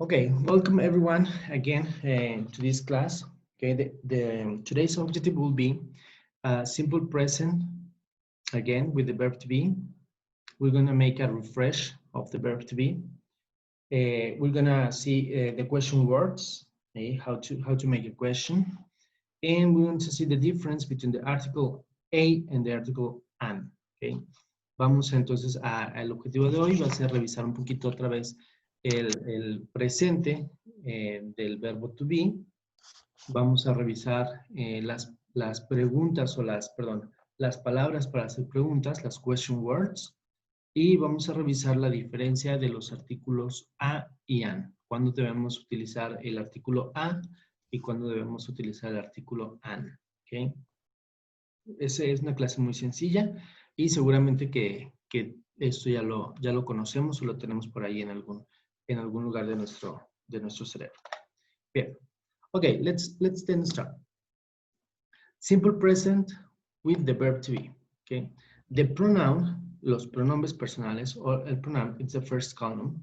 Okay, welcome everyone again to this class. Okay, today's objective will be simple present again with the verb to be. We're gonna make a refresh of the verb to be. We're gonna see the question words, okay, how to make a question, and we want to see the difference between the article a and the article an. Okay, vamos entonces al objetivo de hoy va a ser revisar un poquito otra vez el presente del verbo to be. Vamos a revisar las preguntas o las palabras para hacer preguntas, las question words, y vamos a revisar la diferencia de los artículos a y an. Cuándo debemos utilizar el artículo a y cuándo debemos utilizar el artículo an. ¿Okay? Esa es una clase muy sencilla y seguramente que esto ya lo conocemos o lo tenemos por ahí en algún lugar de nuestro cerebro. Bien. Okay, let's then start. Simple present with the verb to be. Okay. The pronoun, los pronombres personales, or el pronoun, it's the first column.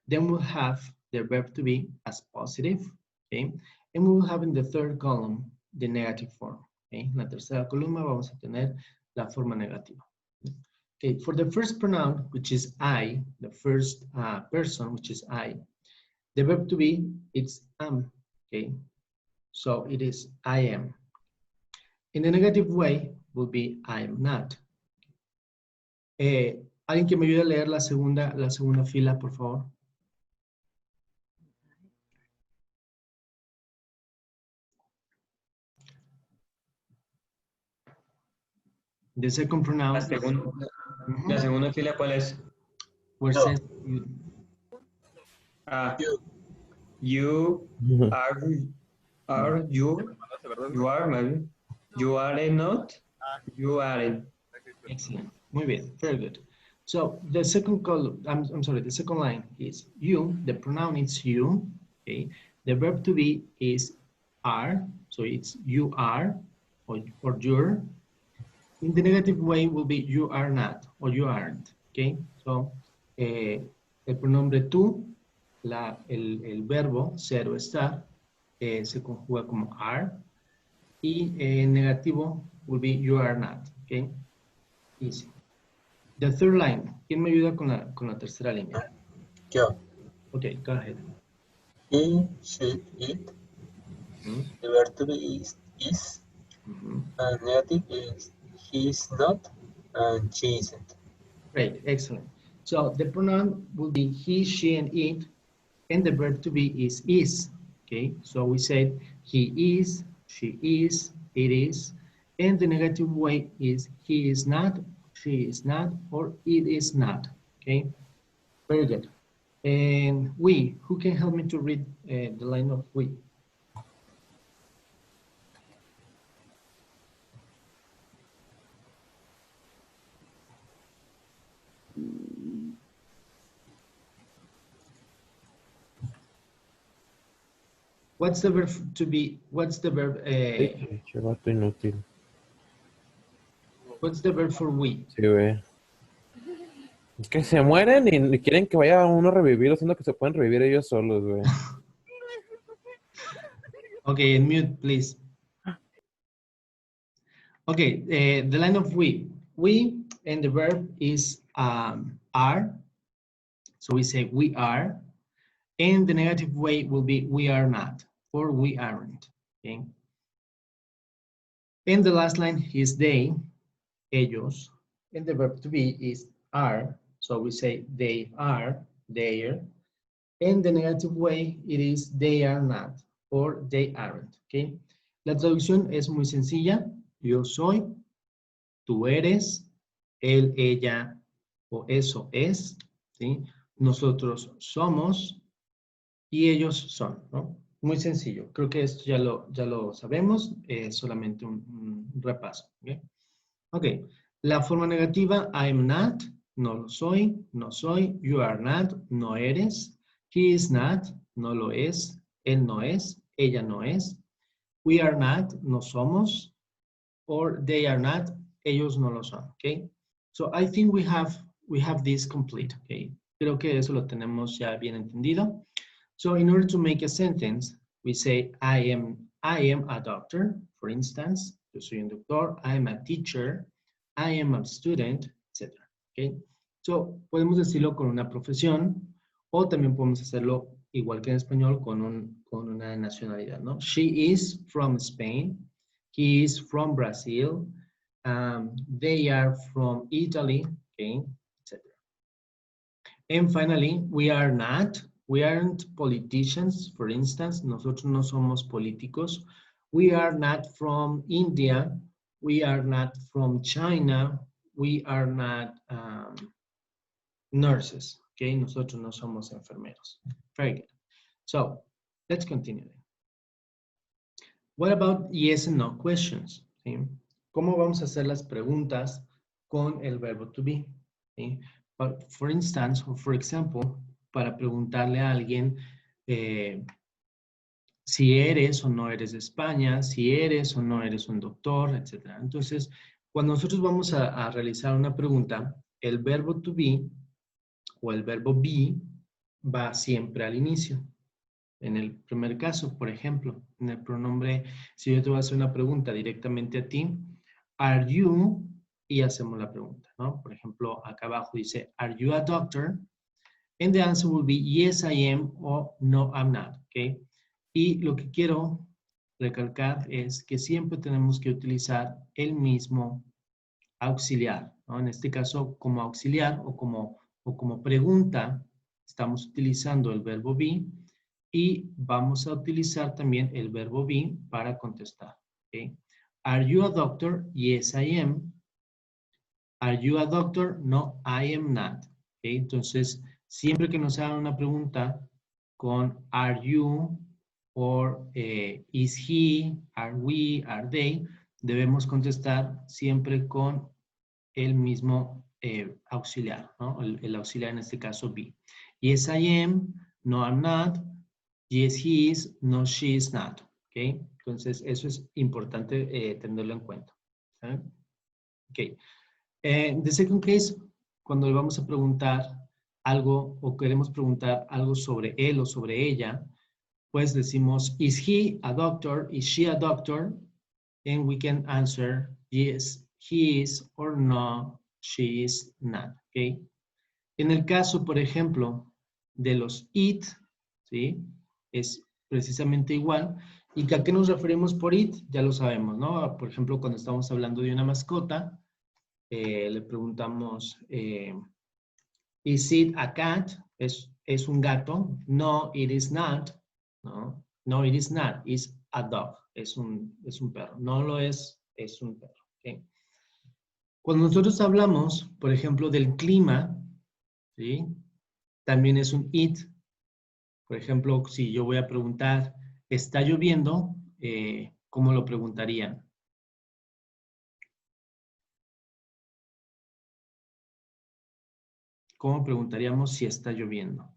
Then we'll have the verb to be as positive. Okay. And we will have in the third column the negative form. Okay. En la tercera columna vamos a tener la forma negativa. Okay. For the first pronoun, which is I, the first person, which is I, the verb to be, it's am. Okay. So it is I am. In the negative way will be I am not. ¿Alguien que me ayude a leer la segunda fila, por favor? The second pronoun. La segunda fila, ¿cuál es? Where says you are, you are, maybe. You are not, you aren't. Excellent. Muy bien. Very good. So the second column, I'm sorry, the second line is you. The pronoun is you. Okay. The verb to be is are. So it's you are or you're. In the negative way will be you are not or you aren't. Okay. So el pronombre tú, el verbo ser o estar se conjuga como are. Y en negativo will be you are not. Okay. Easy. The third line. ¿Quién me ayuda con la tercera línea? Yo. Okay, go ahead. He, she, it. The verb to be is. And negative is he is not and she isn't. Great, excellent. So the pronoun will be he, she, and it, and the verb to be is. Okay, so we said he is, she is, it is, and the negative way is he is not, she is not, or it is not. Okay, very good. And we, who can help me to read the line of we? What's the verb to be? What's the verb? Inútil. What's the verb for we? Sí, güey. Es que se mueren y quieren que vaya uno a revivir, siendo que se pueden revivir ellos solos, güey. Okay, and mute, please. Okay, the line of we. We and the verb is are. So we say we are. And the negative way will be we are not or we aren't. Okay. And the last line is they, ellos. And the verb to be is are. So we say they are, they're. And the negative way it is they are not or they aren't. Okay. La traducción es muy sencilla. Yo soy, tú eres, él, ella o eso es. ¿Sí? Nosotros somos. Y ellos son, ¿no? Muy sencillo. Creo que esto ya lo sabemos. Es solamente un repaso. ¿Okay? Ok. La forma negativa, I am not, no lo soy, no soy. You are not, no eres. He is not, no lo es. Él no es, ella no es. We are not, no somos. Or they are not, ellos no lo son. Okay? So I think we have this complete. Okay? Creo que eso lo tenemos ya bien entendido. So in order to make a sentence, we say, I am a doctor, for instance. Yo soy un doctor. I am a teacher. I am a student, etc. Okay? So podemos decirlo con una profesión o también podemos hacerlo igual que en español con una nacionalidad, ¿no? She is from Spain. He is from Brazil. They are from Italy, okay, etc. And finally, we aren't politicians, for instance. Nosotros no somos políticos. We are not from India. We are not from China. We are not nurses, okay? Nosotros no somos enfermeros. Very good. So, let's continue. What about yes and no questions? ¿Sí? ¿Cómo vamos a hacer las preguntas con el verbo to be? ¿Sí? For instance, or for example, para preguntarle a alguien si eres o no eres de España, si eres o no eres un doctor, etc. Entonces, cuando nosotros vamos a realizar una pregunta, el verbo to be o el verbo be va siempre al inicio. En el primer caso, por ejemplo, en el pronombre, si yo te voy a hacer una pregunta directamente a ti, are you, y hacemos la pregunta, ¿no? Por ejemplo, acá abajo dice, are you a doctor? And the answer will be yes, I am, o no, I'm not, ¿ok? Y lo que quiero recalcar es que siempre tenemos que utilizar el mismo auxiliar, ¿no? En este caso, como auxiliar o como pregunta, estamos utilizando el verbo be y vamos a utilizar también el verbo be para contestar, ¿ok? Are you a doctor? Yes, I am. Are you a doctor? No, I am not. ¿Okay? Entonces, siempre que nos hagan una pregunta con are you or is he, are we, are they, debemos contestar siempre con el mismo auxiliar, ¿no? El auxiliar en este caso be. Yes, I am. No, I'm not. Yes, he is. No, she is not. ¿Okay? Entonces, eso es importante tenerlo en cuenta. ¿Okay? Okay. The second case, cuando le vamos a preguntar algo o queremos preguntar algo sobre él o sobre ella, pues decimos, is he a doctor? Is she a doctor? And we can answer, yes, he is, or no, she is not. Okay. En el caso, por ejemplo, de los it, ¿sí? Es precisamente igual. ¿Y a qué nos referimos por it? Ya lo sabemos, ¿no? Por ejemplo, cuando estamos hablando de una mascota, le preguntamos, ¿is it a cat? ¿Es un gato? No, it is not. No, no, it is not. It's a dog. Es un perro. No lo es un perro. ¿Okay? Cuando nosotros hablamos, por ejemplo, del clima, ¿sí? También es un it. Por ejemplo, si yo voy a preguntar, ¿está lloviendo? ¿Cómo lo preguntarían? ¿Cómo preguntaríamos si está lloviendo?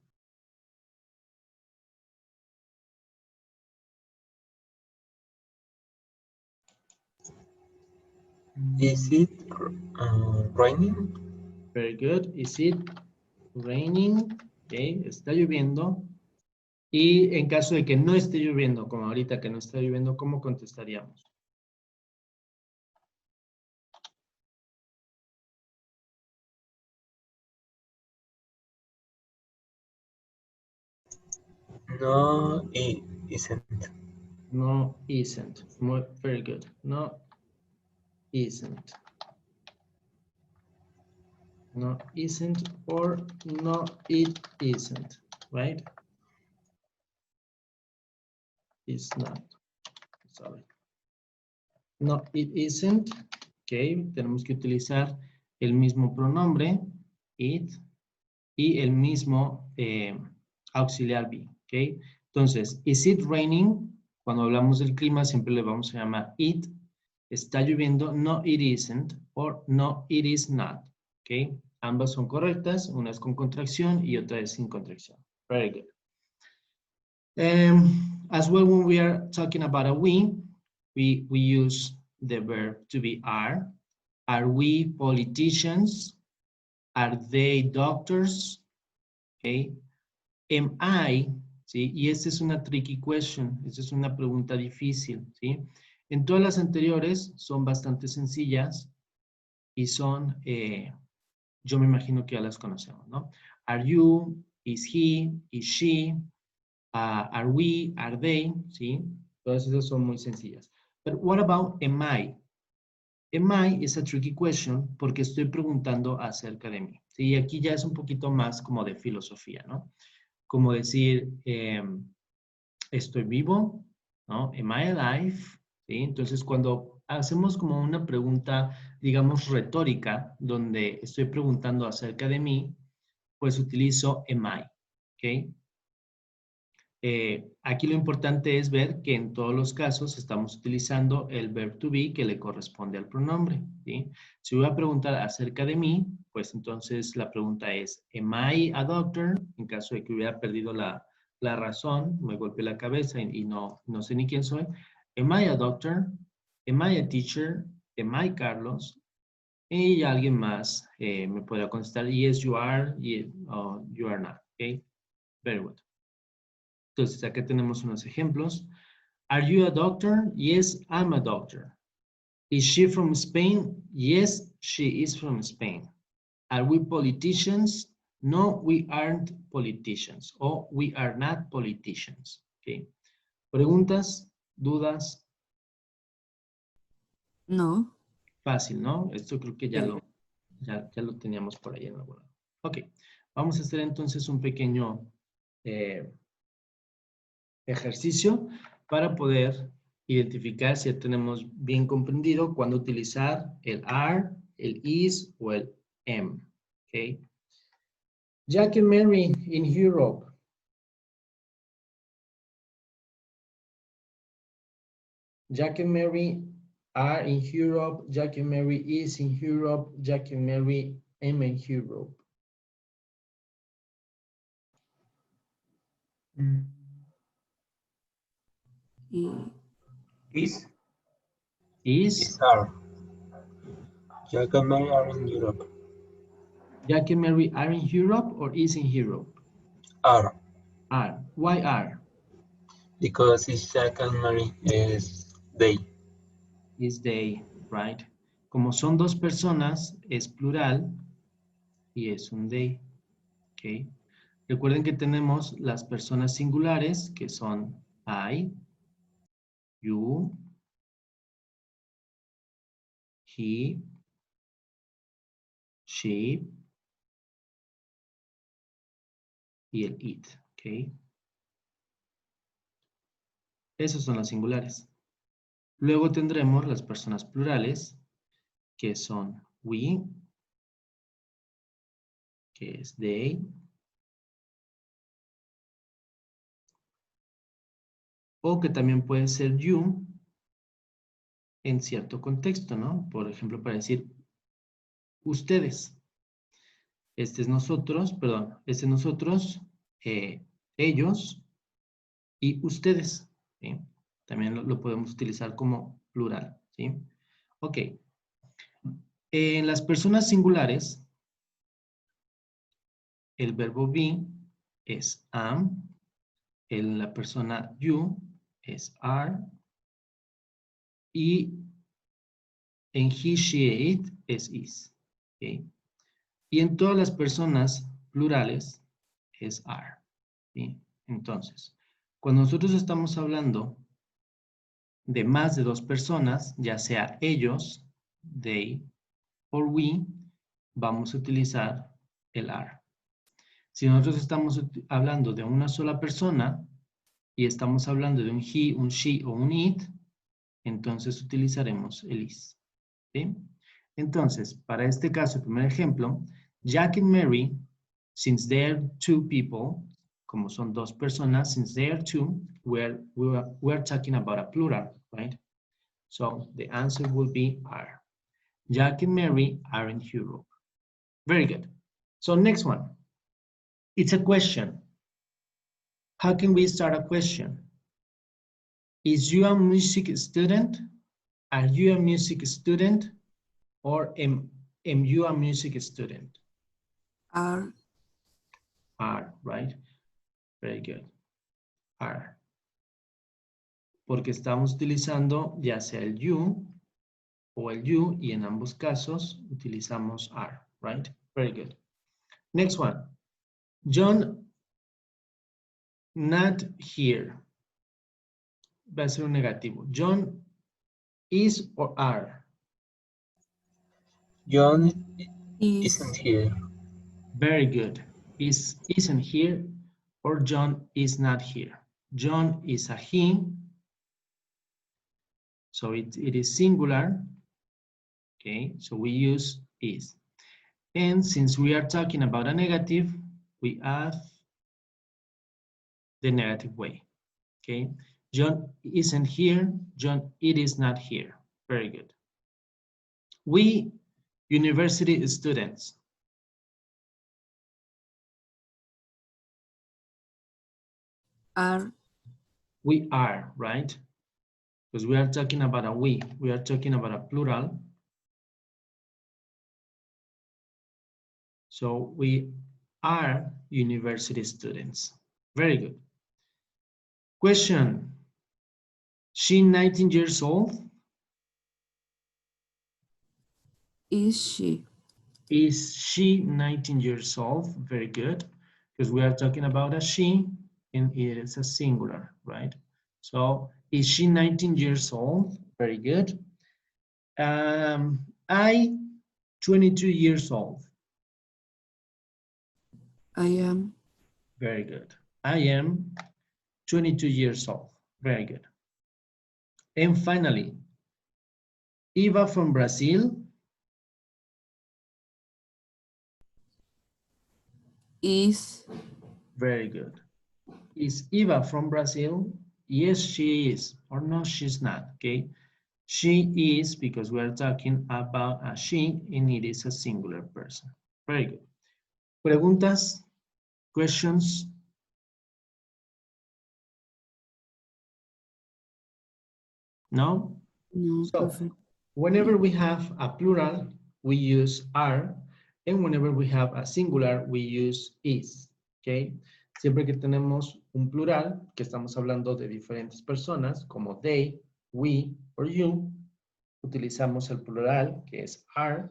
Is it raining? Very good. Is it raining? Okay. Está lloviendo. Y en caso de que no esté lloviendo, como ahorita que no está lloviendo, ¿cómo contestaríamos? No, it isn't. No, isn't. Very good. No, isn't. No, isn't, or no, it isn't, right? It's not. Sorry. No, it isn't. Ok, tenemos que utilizar el mismo pronombre, it, y el mismo auxiliar be. Ok, entonces, is it raining? Cuando hablamos del clima siempre le vamos a llamar it. Está lloviendo, no, it isn't, or no, it is not. Ok, ambas son correctas, una es con contracción y otra es sin contracción. Very good. As well, when we are talking about a we use the verb to be are. Are we politicians? Are they doctors? Okay. Am I ¿sí? Y esta es una tricky question, esta es una pregunta difícil, ¿sí? En todas las anteriores son bastante sencillas y son, yo me imagino que ya las conocemos, ¿no? Are you, is he, is she, are we, are they, ¿sí? Todas esas son muy sencillas. But what about am I? Am I is a tricky question porque estoy preguntando acerca de mí. ¿Sí? Y aquí ya es un poquito más como de filosofía, ¿no? Como decir, ¿estoy vivo? ¿No? Am I alive? ¿Sí? Entonces, cuando hacemos como una pregunta, digamos, retórica, donde estoy preguntando acerca de mí, pues utilizo am I, ¿ok? Aquí lo importante es ver que en todos los casos estamos utilizando el verb to be que le corresponde al pronombre, ¿sí? Si voy a preguntar acerca de mí, pues entonces la pregunta es, ¿am I a doctor? En caso de que hubiera perdido la razón, me golpeé la cabeza y no sé ni quién soy. ¿Am I a doctor? ¿Am I a teacher? ¿Am I Carlos? Y alguien más me podrá contestar, yes, you are, you are not, ¿ok? Very good. Entonces, acá tenemos unos ejemplos. Are you a doctor? Yes, I'm a doctor. Is she from Spain? Yes, she is from Spain. Are we politicians? No, we aren't politicians. O we are not politicians. Okay. ¿Preguntas? ¿Dudas? No. Fácil, ¿no? Esto creo que ya Sí. lo teníamos por ahí en algún lado. Ok. Vamos a hacer entonces un pequeño ejercicio para poder identificar si ya tenemos bien comprendido cuándo utilizar el are, el is o el am. Okay. Jack and Mary in Europe. Jack and Mary are in Europe. Jack and Mary is in Europe. Jack and Mary am in Europe. Is. Is. are. Jack and Mary are in Europe. Jack and Mary are in Europe or is in Europe? Are. Are. Why are? Because it's Jack and Mary is they. Is they, right? Como son dos personas, es plural y es un they. Okay. Recuerden que tenemos las personas singulares, que son I, you, he, she y el it. Okay. Esos son las singulares. Luego tendremos las personas plurales, que son we, que es they, o que también puede ser you en cierto contexto, ¿no? Por ejemplo, para decir ustedes. Este es nosotros, perdón, este es nosotros, ellos y ustedes. ¿Sí? También lo podemos utilizar como plural. ¿Sí? Ok. En las personas singulares, el verbo be es am. En la persona you es are. Y en he, she, it es is. ¿Okay? Y en todas las personas plurales es are. ¿Sí? Entonces, cuando nosotros estamos hablando de más de dos personas, ya sea ellos, they, or we, vamos a utilizar el are. Si nosotros estamos hablando de una sola persona y estamos hablando de un he, un she o un it, entonces utilizaremos el is. ¿Sí? Entonces, para este caso, el primer ejemplo, Jack and Mary, since they're two people, como son dos personas, since they are two, we're talking about a plural, right? So the answer will be are. Jack and Mary are in Europe. Very good. So next one. It's a question. How can we start a question? Is you a music student? Are you a music student? Or am you a music student? Are. Are, right? Very good. are. Porque estamos utilizando ya sea el you o el you, y en ambos casos utilizamos are, right? Very good. Next one. John, not here. Va a ser un negativo. John is or are. John Is. isn't here. Very good. Isn't here, or John is not here. John is a he, so it is singular. Okay, so we use is. And since we are talking about a negative, we add the negative way. Okay, John isn't here, John, it is not here. Very good. We, university students. Are. We are, right? Because we are talking about a we are talking about a plural. So we are university students. Very good. Question. She 19 years old? Is she? Is she 19 years old? Very good. Because we are talking about a she and it is a singular, right? So is she 19 years old? Very good. I 22 years old. I am. Very good. I am 22 years old. Very good. And finally, Eva from Brazil? Is. Very good. Is Eva from Brazil? Yes, she is. Or no, she's not, okay? She is because we are talking about a she and it is a singular person. Very good. Preguntas? Questions? No? No, So, perfect. whenever we have a plural, we use are, and whenever we have a singular, we use is, okay? Siempre que tenemos un plural, que estamos hablando de diferentes personas, como they, we, or you, utilizamos el plural, que es are,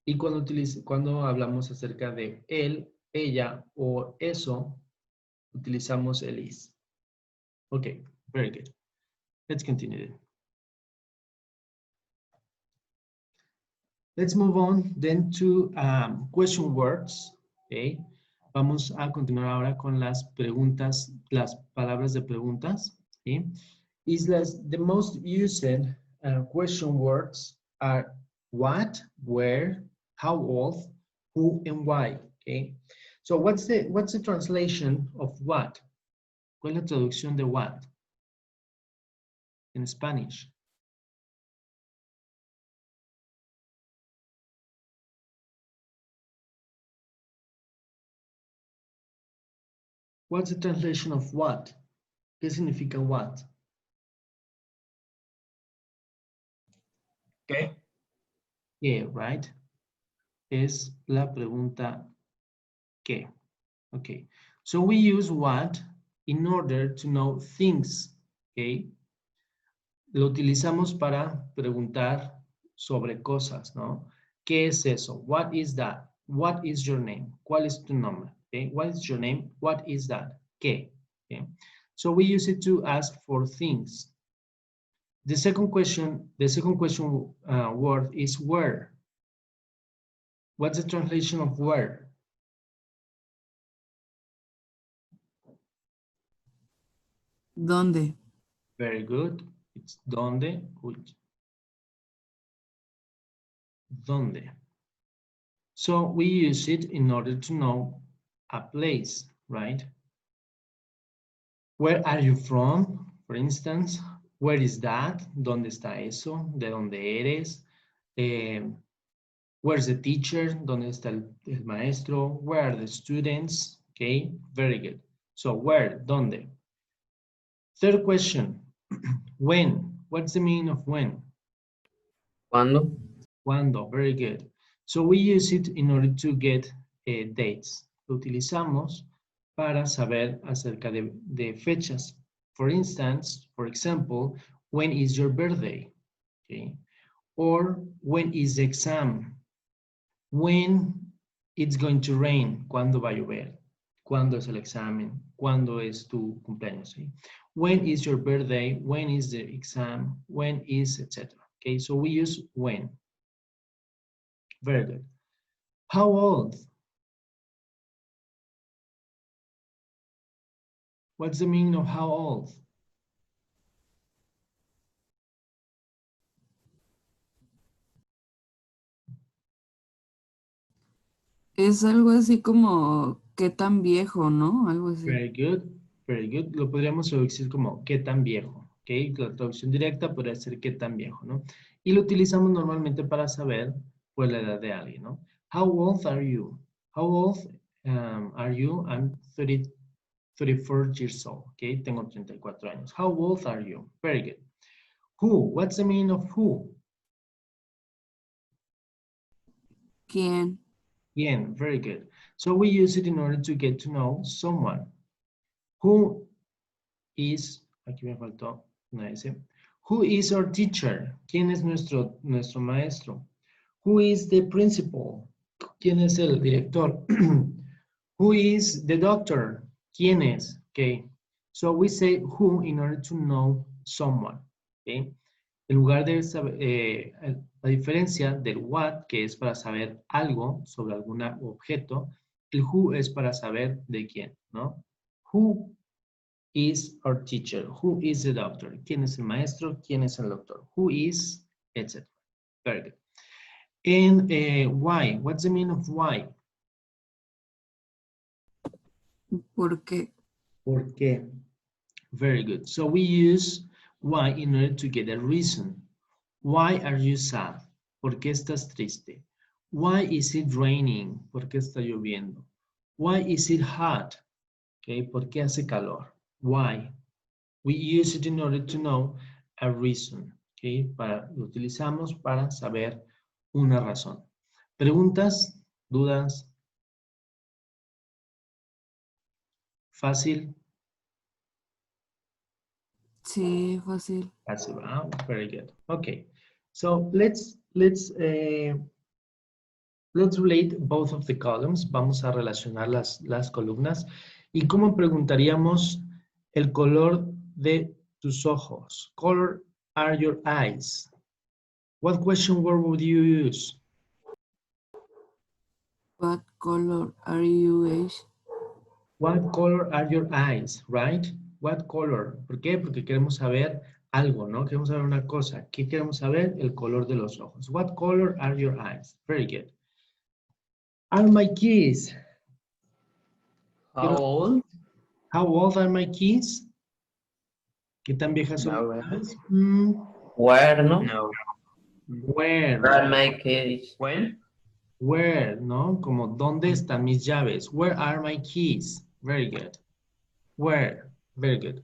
y cuando hablamos acerca de él, ella o eso, utilizamos el is. Okay, very good. Let's continue. Let's move on then to question words. Okay. Vamos a continuar ahora con las preguntas, las palabras de preguntas. Okay. The most used question words are what, where, how old, who, and why. Okay. So what's the translation of what? ¿Cuál es la traducción de what en Spanish? What's the translation of what? ¿Qué significa what? ¿Qué? Yeah, right? Es la pregunta ¿qué? Okay. So we use what in order to know things, okay? Lo utilizamos para preguntar sobre cosas, ¿no? ¿Qué es eso? What is that? What is your name? ¿Cuál es tu nombre? Okay. What is your name? What is that? ¿Qué? Okay. So we use it to ask for things. The second question word is where. What's the translation of where? ¿Dónde? Very good. It's donde. Donde. So we use it in order to know a place, right? Where are you from? For instance, where is that? ¿Dónde está eso? ¿De dónde eres? Where's the teacher? ¿Dónde está el maestro? Where are the students? Okay, very good. So where? ¿Dónde? Third question, when? What's the meaning of when? ¿Cuándo? Cuando, very good. So we use it in order to get dates. Lo utilizamos para saber acerca de fechas. For example, when is your birthday? Okay. Or when is the exam? When it's going to rain? ¿Cuándo va a llover? ¿Cuándo es el examen? ¿Cuándo es tu cumpleaños? ¿Sí? When is your birthday? When is the exam? When is, etc. Okay, so we use when. Very good. How old? What's the meaning of how old? Es algo así como qué tan viejo, ¿no? Algo así. Very good, very good. Lo podríamos traducir como qué tan viejo, ¿ok? La traducción directa podría ser qué tan viejo, ¿no? Y lo utilizamos normalmente para saber, pues, la edad de alguien, ¿no? How old are you? How old are you? I'm 34 years old, ¿ok? Tengo 34 años. How old are you? Very good. Who? What's the meaning of who? ¿Quién? Bien, very good. So we use it in order to get to know someone. Who is, aquí me faltó una S. Who is our teacher? ¿Quién es nuestro maestro? Who is the principal? ¿Quién es el director? Who is the doctor? ¿Quién es? Okay. So we say who in order to know someone. Okay. En lugar de saber, la diferencia del what, que es para saber algo sobre algún objeto, el who es para saber de quién, ¿no? Who is our teacher? Who is the doctor? ¿Quién es el maestro? ¿Quién es el doctor? Who is, etc. Very good. And why? What's the meaning of why? ¿Por qué? ¿Por qué? Very good. So we use why in order to get a reason. Why are you sad? ¿Por qué estás triste? Why is it raining? ¿Por qué está lloviendo? Why is it hot? Okay, ¿por qué hace calor? Why? We use it in order to know a reason. Okay, lo utilizamos para saber una razón. ¿Preguntas? ¿Dudas? ¿Fácil? Sí, fácil. Fácil. Very good. Okay. So let's relate both of the columns. Vamos a relacionar las columnas. ¿Y cómo preguntaríamos el color de tus ojos? Color are your eyes? What question word would you use? What color are you eyes? What color are your eyes, right? What color? ¿Por qué? Porque queremos saber algo, ¿no? Queremos saber una cosa. ¿Qué queremos saber? El color de los ojos. What color are your eyes? Very good. Are my keys? How old? How old are my keys? ¿Qué tan viejas son? No. Las? Where, no? No. Where? Where my keys? When? Where, ¿no? Como, ¿dónde están mis llaves? Where are my keys? Very good. Where? Very good.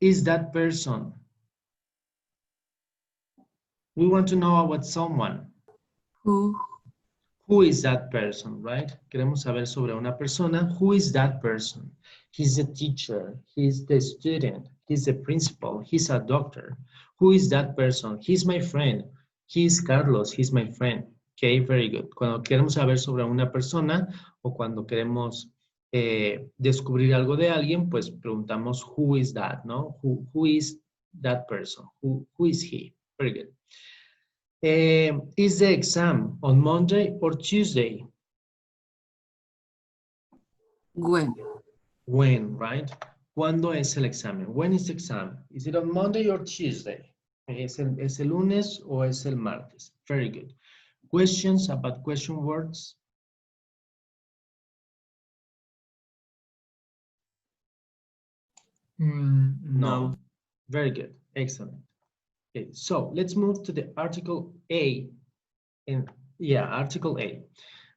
Is that person? We want to know about someone. Who? Who is that person, right? Queremos saber sobre una persona. Who is that person? He's the teacher. He's the student. He's the principal. He's a doctor. Who is that person? He's my friend. He's Carlos. He's my friend. Okay, very good. Cuando queremos saber sobre una persona o cuando queremos descubrir algo de alguien, pues preguntamos who is that, ¿no? Who is that person? Who is he? Very good. Is the exam on Monday or Tuesday? When? When, right? ¿Cuándo es el examen? When is the exam? Is it on Monday or Tuesday? ¿Es el lunes o es el martes? Very good. Questions about question words? No. Very good. Excellent. Okay, so let's move to the article A. Article A.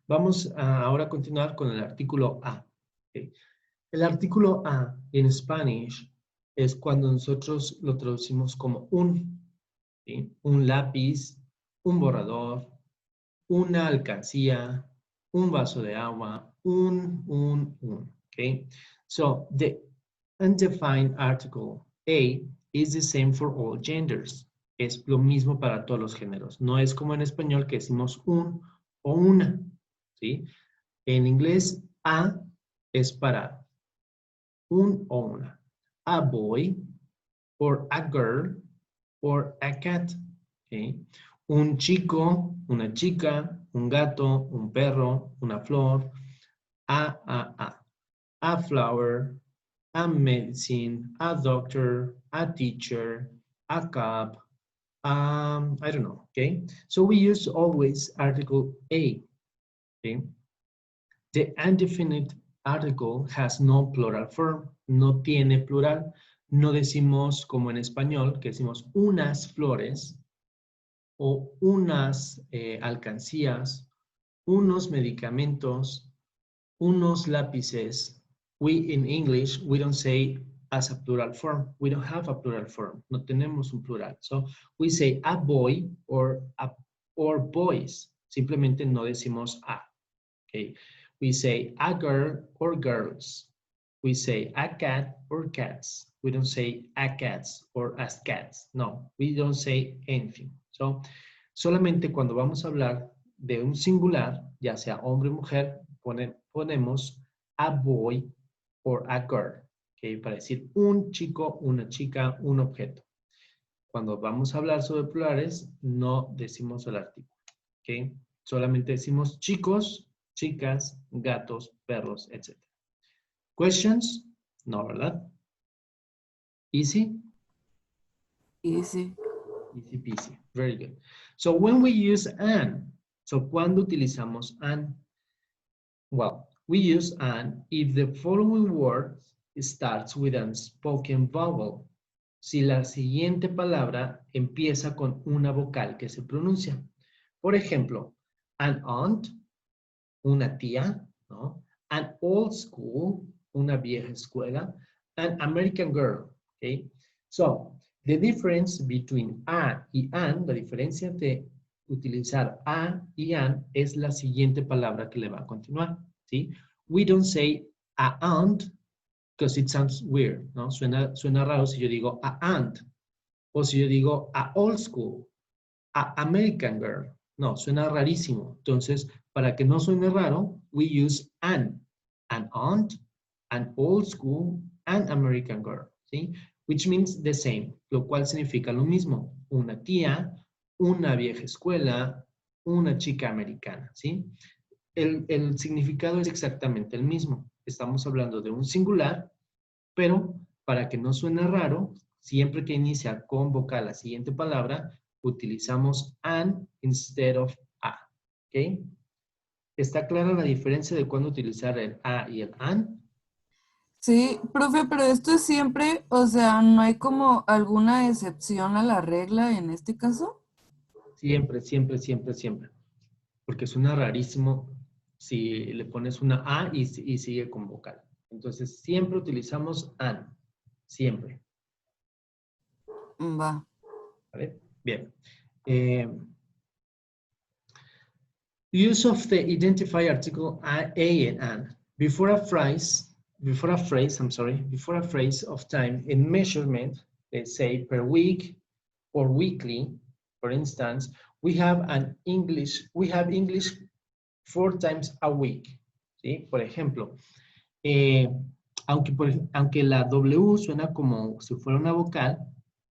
Vamos ahora a continuar con el artículo A. Okay. El artículo A en Spanish es cuando nosotros lo traducimos como ¿sí? Un lápiz, un borrador, una alcancía, un vaso de agua, un. Okay, so the undefined article a is the same for all genders. Es lo mismo para todos los géneros. No es como en español que decimos un o una, ¿sí? En inglés, a es para un o una. A boy, or a girl, or a cat. Okay? Un chico, una chica, un gato, un perro, una flor. A flower, a medicine, a doctor, a teacher, a cup, I don't know, okay? So we use always article A, okay? The undefinite article has no plural form, no tiene plural. No decimos como en español, que decimos unas flores o unas alcancías, unos medicamentos, unos lápices. We in English, we don't say as a plural form. We don't have a plural form. No tenemos un plural. So we say a boy or boys. Simplemente no decimos a. Okay. We say a girl or girls. We say a cat or cats. We don't say a cats or as cats. No, we don't say anything. So, solamente cuando vamos a hablar de un singular, ya sea hombre o mujer, ponemos a boy or a girl, okay, para decir un chico, una chica, un objeto. Cuando vamos a hablar sobre plurales, no decimos el artículo, okay. Solamente decimos chicos, chicas, gatos, perros, etc. Questions? No, ¿verdad? Easy? Easy. Easy peasy. Very good. So when we use an, so ¿cuándo utilizamos an? Well, we use an if the following word starts with an spoken vowel. Si la siguiente palabra empieza con una vocal que se pronuncia. Por ejemplo, an aunt, una tía, ¿no? An old school, una vieja escuela. An American girl, okay? So, the difference between a y an, la diferencia de utilizar a y an es la siguiente palabra que le va a continuar, ¿sí? We don't say a aunt because it sounds weird, ¿no? Suena raro si yo digo a aunt o si yo digo a old school, a American girl. No, suena rarísimo. Entonces, para que no suene raro, we use an aunt, an old school, an American girl, ¿sí? Which means the same, lo cual significa lo mismo. Una tía, una vieja escuela, una chica americana, ¿sí? El significado es exactamente el mismo. Estamos hablando de un singular, pero para que no suene raro, siempre que inicia con vocal la siguiente palabra, utilizamos an instead of a, ¿ok? ¿Está clara la diferencia de cuándo utilizar el a y el an? Sí, profe, pero esto es siempre, o sea, ¿no hay como alguna excepción a la regla en este caso? Siempre, siempre, siempre, siempre. Porque suena rarísimo si le pones una a y sigue con vocal. Entonces, siempre utilizamos an. Siempre. Va. ¿Vale? Bien. Use of the identify article a and an. Before a phrase of time in measurement, let's say per week or weekly, for instance, we have English 4 times a week. ¿Sí? Por ejemplo, aunque la W suena como si fuera una vocal,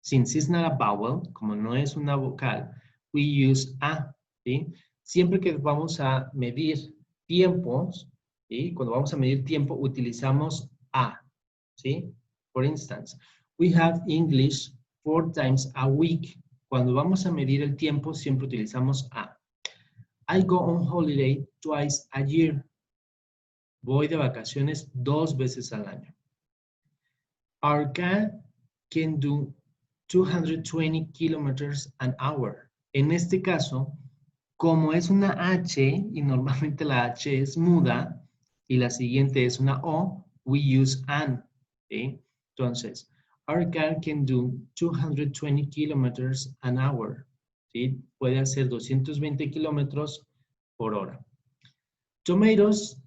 since it's not a vowel, como no es una vocal, we use a, ¿sí? Siempre que vamos a medir tiempos, ¿sí? Cuando vamos a medir tiempo, utilizamos a, ¿sí? For instance, we have English 4 times a week. Cuando vamos a medir el tiempo, siempre utilizamos a. I go on holiday twice a year. Voy de vacaciones 2 veces al año. Our car can do 220 kilometers an hour. En este caso, como es una H y normalmente la H es muda y la siguiente es una O, we use an. ¿Sí? Entonces, our car can do 220 kilometers an hour. ¿Sí? Puede hacer 220 kilómetros por hora. Tomatoes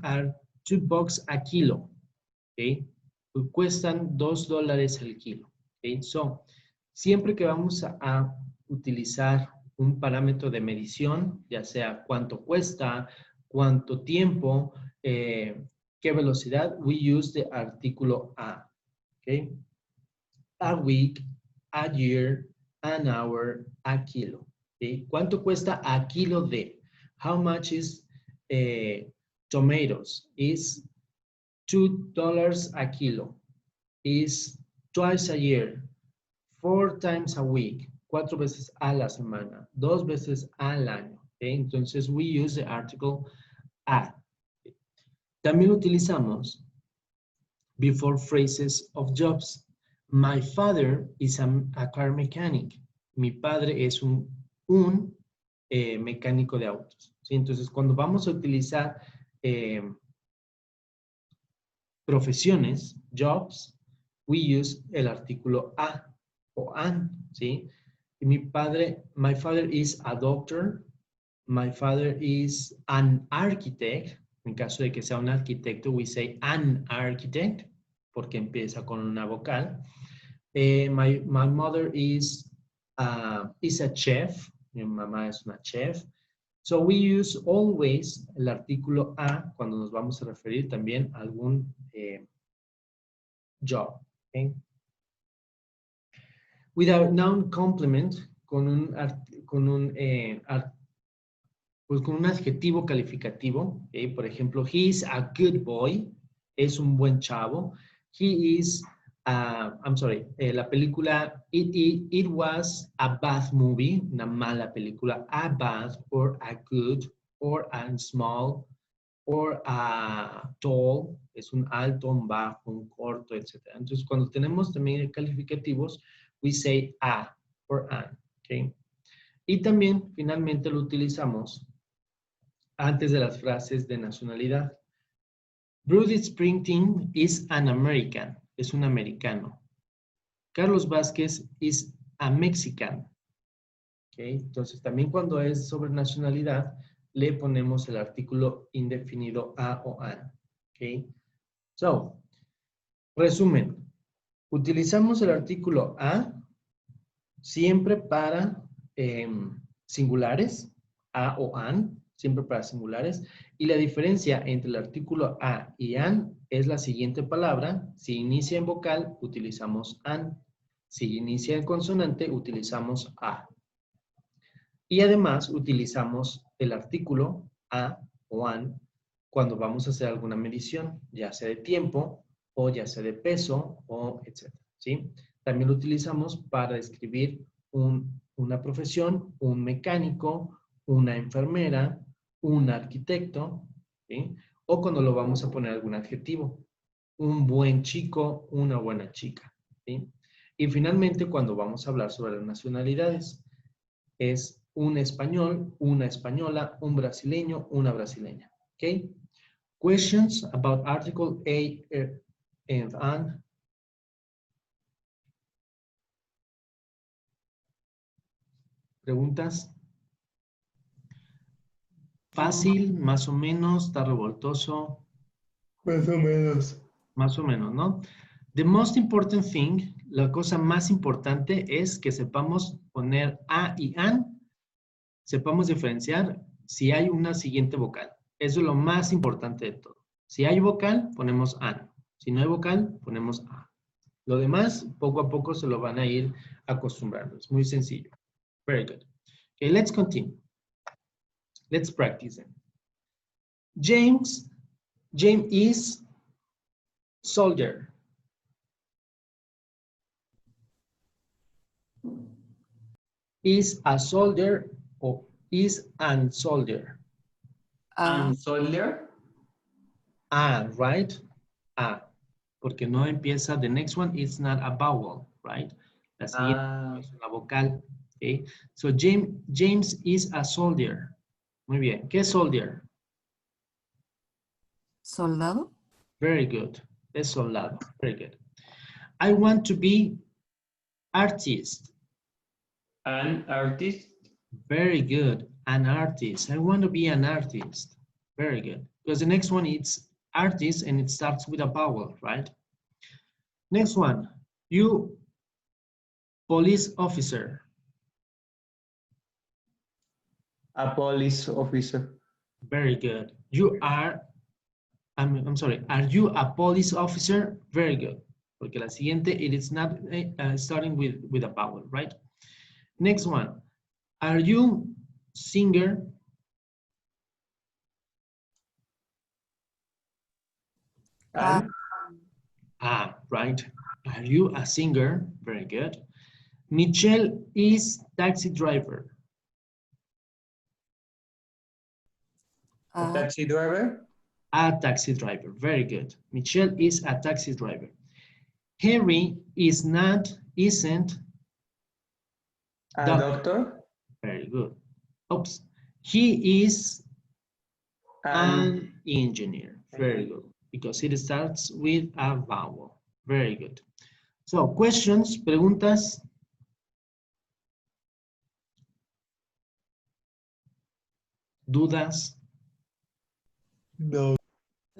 are $2 a kilo. Okay. Cuestan $2 el kilo. Okay. So, siempre que vamos a utilizar un parámetro de medición, ya sea cuánto cuesta, cuánto tiempo, qué velocidad, we use the artículo a. Okay. A week, a year, an hour, a kilo. Okay. ¿Cuánto cuesta a kilo de? How much is tomatoes? Is $2 a kilo. Is twice a year. 4 times a week. 4 veces a la semana. 2 veces al año. Okay. Entonces, we use the article a. También utilizamos before phrases of jobs. My father is a car mechanic. Mi padre es un mecánico de autos. ¿Sí? Entonces, cuando vamos a utilizar profesiones, jobs, we use el artículo a o an. ¿Sí? Y my father is a doctor. My father is an architect. En caso de que sea un arquitecto, we say an architect, porque empieza con una vocal. My mother is a chef. Mi mamá es una chef. So we use always el artículo a cuando nos vamos a referir también a algún job. Okay? Without noun complement, con un adjetivo calificativo. Okay? Por ejemplo, he is a good boy. Es un buen chavo. He is, la película, it was a bad movie, una mala película, a bad, or a good, or a small, or a tall, es un alto, un bajo, un corto, etc. Entonces, cuando tenemos también calificativos, we say a, or an, okay? Y también, finalmente, lo utilizamos antes de las frases de nacionalidad. Bruce Springsteen is an American. Es un americano. Carlos Vázquez is a Mexican. Okay. Entonces, también cuando es sobre nacionalidad, le ponemos el artículo indefinido a o an. Okay. So, resumen. Utilizamos el artículo a siempre para singulares, a o an, siempre para singulares. Y la diferencia entre el artículo a y an es la siguiente palabra. Si inicia en vocal, utilizamos an. Si inicia en consonante, utilizamos a. Y además, utilizamos el artículo a o an cuando vamos a hacer alguna medición, ya sea de tiempo, o ya sea de peso, o etc. ¿Sí? También lo utilizamos para describir una profesión, un mecánico, una enfermera, un arquitecto, ¿sí? O cuando lo vamos a poner algún adjetivo. Un buen chico, una buena chica, ¿sí? Y finalmente, cuando vamos a hablar sobre las nacionalidades, es un español, una española, un brasileño, una brasileña, ¿ok? Questions about article a and an? ¿Preguntas? Fácil, más o menos, está revoltoso. Más o menos. Más o menos, ¿no? The most important thing, la cosa más importante es que sepamos poner a y an, sepamos diferenciar si hay una siguiente vocal. Eso es lo más importante de todo. Si hay vocal, ponemos an. Si no hay vocal, ponemos a. Lo demás, poco a poco se lo van a ir acostumbrando. Es muy sencillo. Very good. Okay, let's continue. Let's practice them. James is soldier. Is a soldier or is an soldier? And soldier. Ah, right? Ah, porque no empieza, the next one is not a vowel, right? La siguiente es una vocal. Okay? So James is a soldier. Muy bien. ¿Qué es soldier? ¿Soldado? Very good. Es soldado. Very good. I want to be artist. An artist. Very good. An artist. I want to be an artist. Very good. Because the next one is artist and it starts with a vowel, right? Next one, you police officer. A police officer. Very good. You are, I'm sorry, are you a police officer? Very good. Porque la siguiente, it is not starting with a vowel, right? Next one, are you singer? And Right. Are you a singer? Very good. Michelle is taxi driver. a taxi driver. A taxi driver. Very good. Michelle is a taxi driver. Harry is not, isn't. A doctor. Very good. Oops. He is an engineer. Very good. Because it starts with a vowel. Very good. So, questions, preguntas. Dudas. No.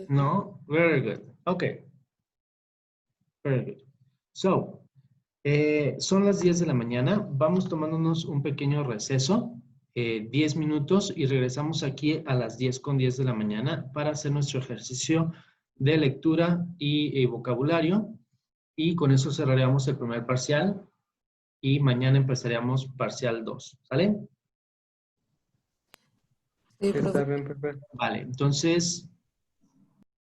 No? Very good. Okay. Very good. So, son las 10 de la mañana. Vamos tomándonos un pequeño receso, 10 minutos, y regresamos aquí a las 10:10 de la mañana para hacer nuestro ejercicio de lectura y vocabulario. Y con eso cerraríamos el primer parcial y mañana empezaríamos parcial 2. ¿Sale? Sí, Está profe. bien, perfecto. Vale, entonces